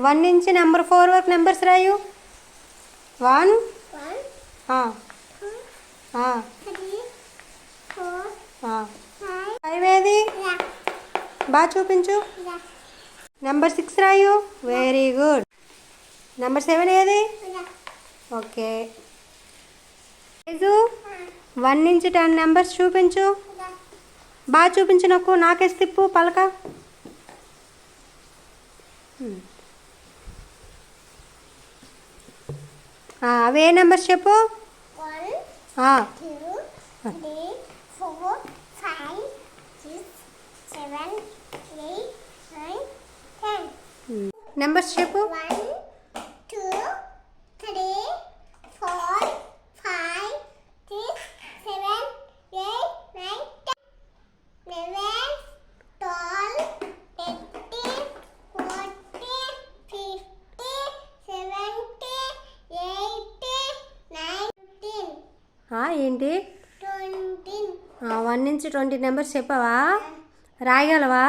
1 నుంచి నెంబర్ 4 వరకు నెంబర్స్ రాయు. 1 5 ఏది బాగా చూపించు. నెంబర్ 6 రాయు. Very good. నెంబర్ 7 ఏది? ఓకే. 1 నుంచి 10 నెంబర్స్ చూపించు. బాగా చూపించు. నాకేసి తిప్పు పలక. అవే నెంబర్స్ చెప్పు. 1 2 3 4 5 6 7 8 9 10 నెంబర్స్ చెప్పు. 1 2 3 4 5 6 7 8 9 10 11 12 13 14 15 17 18 19 ఏంటి? 20 1 నుంచి 20 నెంబర్స్ చెప్పావా? రాయగలవా?